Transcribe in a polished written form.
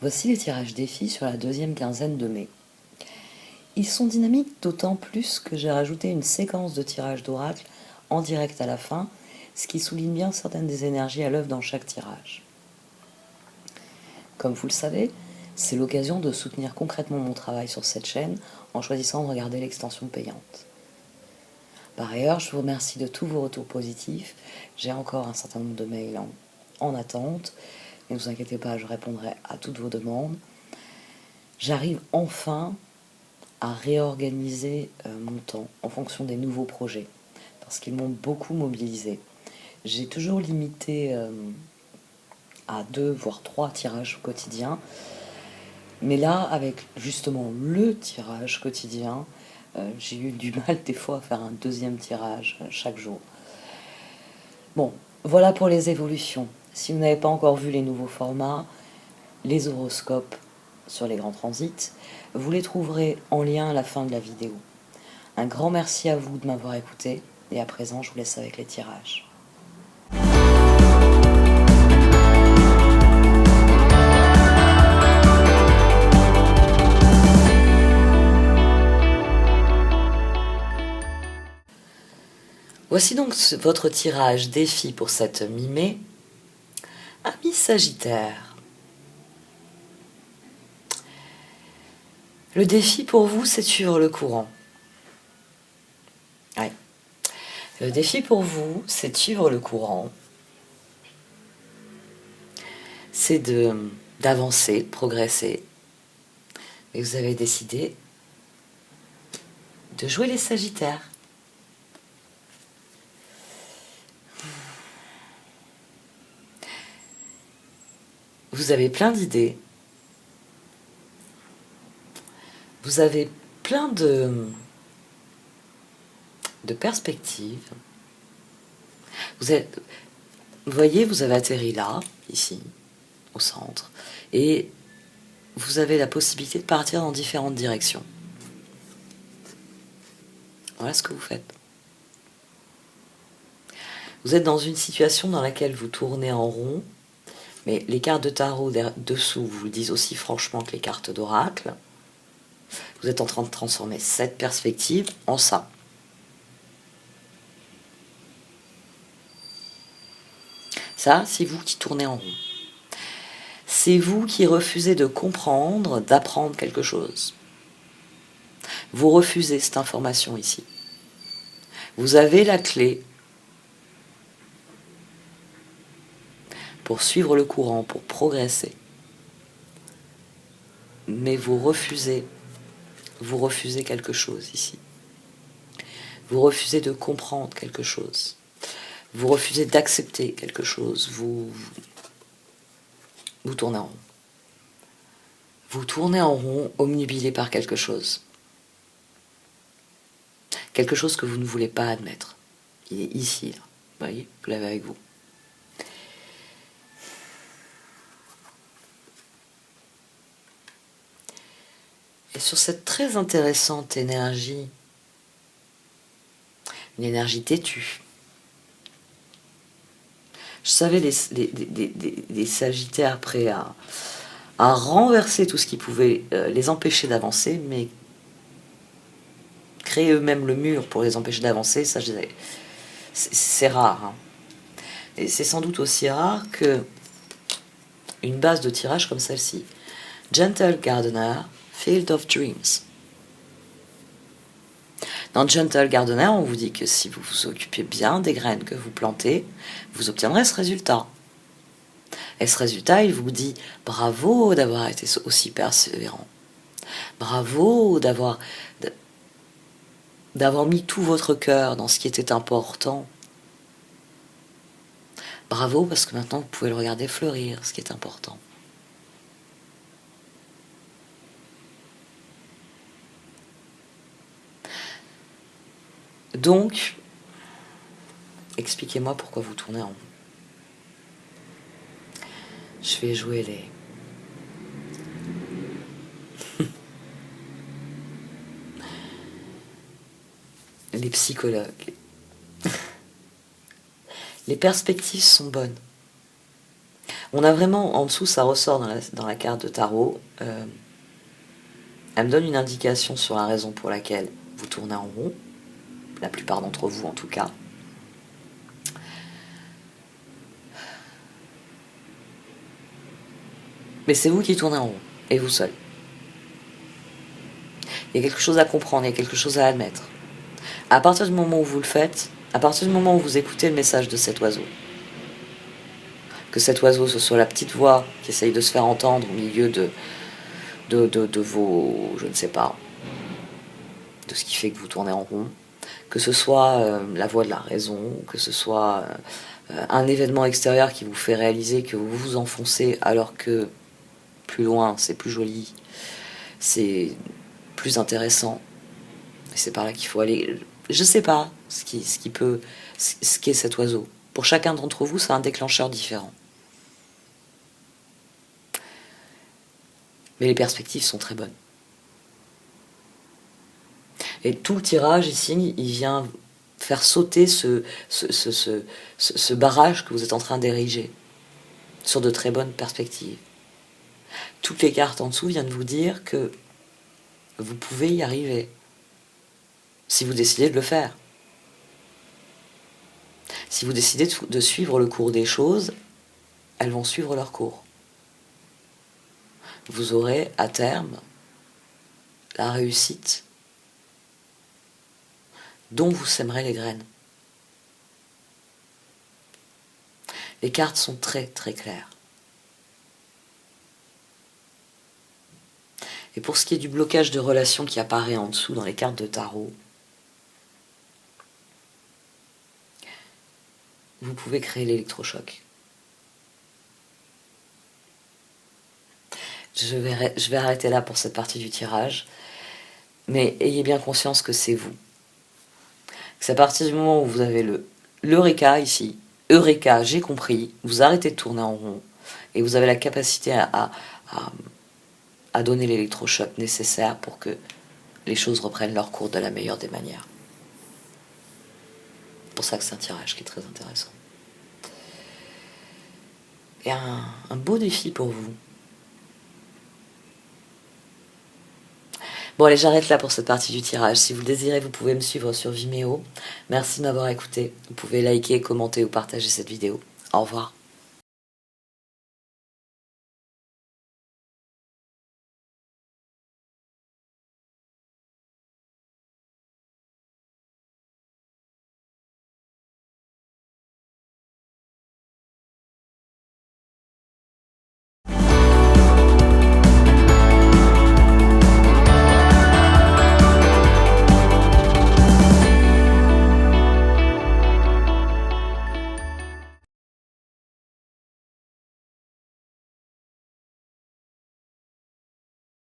Voici les tirages défis sur la deuxième quinzaine de mai. Ils sont dynamiques d'autant plus que j'ai rajouté une séquence de tirages d'oracle en direct à la fin, ce qui souligne bien certaines des énergies à l'œuvre dans chaque tirage. Comme vous le savez, c'est l'occasion de soutenir concrètement mon travail sur cette chaîne en choisissant de regarder l'extension payante. Par ailleurs, je vous remercie de tous vos retours positifs. J'ai encore un certain nombre de mails en attente. Ne vous inquiétez pas, je répondrai à toutes vos demandes. J'arrive enfin à réorganiser mon temps en fonction des nouveaux projets, parce qu'ils m'ont beaucoup mobilisé. J'ai toujours limité à 2 voire 3 tirages quotidiens, mais là, avec justement le tirage quotidien, j'ai eu du mal des fois à faire un deuxième tirage chaque jour. Bon, voilà pour les évolutions. Si vous n'avez pas encore vu les nouveaux formats, les horoscopes sur les grands transits, vous les trouverez en lien à la fin de la vidéo. Un grand merci à vous de m'avoir écouté, et à présent je vous laisse avec les tirages. Voici donc votre tirage défi pour cette mi-mai. Ami Sagittaire. Le défi pour vous, c'est de suivre le courant. Ouais. Le défi pour vous, c'est de suivre le courant. C'est d'avancer, de progresser. Mais vous avez décidé de jouer les Sagittaires. Vous avez plein d'idées. Vous avez plein de perspectives. Vous voyez, vous avez atterri là, ici, au centre, et vous avez la possibilité de partir dans différentes directions. Voilà ce que vous faites. Vous êtes dans une situation dans laquelle vous tournez en rond, mais les cartes de tarot dessous vous le disent aussi franchement que les cartes d'oracle. Vous êtes en train de transformer cette perspective en ça. Ça, c'est vous qui tournez en rond. C'est vous qui refusez de comprendre, d'apprendre quelque chose. Vous refusez cette information ici. Vous avez la clé pour suivre le courant, pour progresser. Mais vous refusez quelque chose ici. Vous refusez de comprendre quelque chose. Vous refusez d'accepter quelque chose. Vous tournez en rond. Vous tournez en rond, omnubilé par quelque chose. Quelque chose que vous ne voulez pas admettre. Il est ici, là. Vous voyez, vous l'avez avec vous. Et sur cette très intéressante énergie, une énergie têtue, je savais les Sagittaires prêts à renverser tout ce qui pouvait les empêcher d'avancer, mais créer eux-mêmes le mur pour les empêcher d'avancer, ça c'est rare. Hein. Et c'est sans doute aussi rare que une base de tirage comme celle-ci. Gentle Gardener, Field of Dreams. Dans Gentle Gardener, on vous dit que si vous vous occupez bien des graines que vous plantez, vous obtiendrez ce résultat. Et ce résultat, il vous dit bravo d'avoir été aussi persévérant. Bravo d'avoir mis tout votre cœur dans ce qui était important. Bravo parce que maintenant vous pouvez le regarder fleurir, ce qui est important. Donc, expliquez-moi pourquoi vous tournez en rond. Je vais jouer les psychologues. Les perspectives sont bonnes. On a vraiment, en dessous, ça ressort dans la carte de tarot. Elle me donne une indication sur la raison pour laquelle vous tournez en rond, la plupart d'entre vous en tout cas. Mais c'est vous qui tournez en rond, et vous seul. Il y a quelque chose à comprendre, il y a quelque chose à admettre. À partir du moment où vous le faites, à partir du moment où vous écoutez le message de cet oiseau, que cet oiseau, ce soit la petite voix qui essaye de se faire entendre au milieu de vos, je ne sais pas, de ce qui fait que vous tournez en rond, que ce soit la voix de la raison, que ce soit un événement extérieur qui vous fait réaliser que vous vous enfoncez alors que plus loin, c'est plus joli, c'est plus intéressant, et c'est par là qu'il faut aller. Je sais pas ce qu'est cet oiseau. Pour chacun d'entre vous, c'est un déclencheur différent. Mais les perspectives sont très bonnes. Et tout le tirage ici, il vient faire sauter ce barrage que vous êtes en train d'ériger sur de très bonnes perspectives. Toutes les cartes en dessous viennent vous dire que vous pouvez y arriver si vous décidez de le faire. Si vous décidez de suivre le cours des choses, elles vont suivre leur cours. Vous aurez à terme la réussite dont vous sèmerez les graines. Les cartes sont très très claires. Et pour ce qui est du blocage de relation qui apparaît en dessous dans les cartes de tarot, vous pouvez créer l'électrochoc. Je vais arrêter là pour cette partie du tirage, mais ayez bien conscience que c'est vous. C'est à partir du moment où vous avez l'Eureka ici, Eureka, j'ai compris, vous arrêtez de tourner en rond, et vous avez la capacité à donner l'électrochoc nécessaire pour que les choses reprennent leur cours de la meilleure des manières. C'est pour ça que c'est un tirage qui est très intéressant. Et un beau défi pour vous. Bon allez, j'arrête là pour cette partie du tirage. Si vous le désirez, vous pouvez me suivre sur Vimeo. Merci de m'avoir écouté. Vous pouvez liker, commenter ou partager cette vidéo. Au revoir.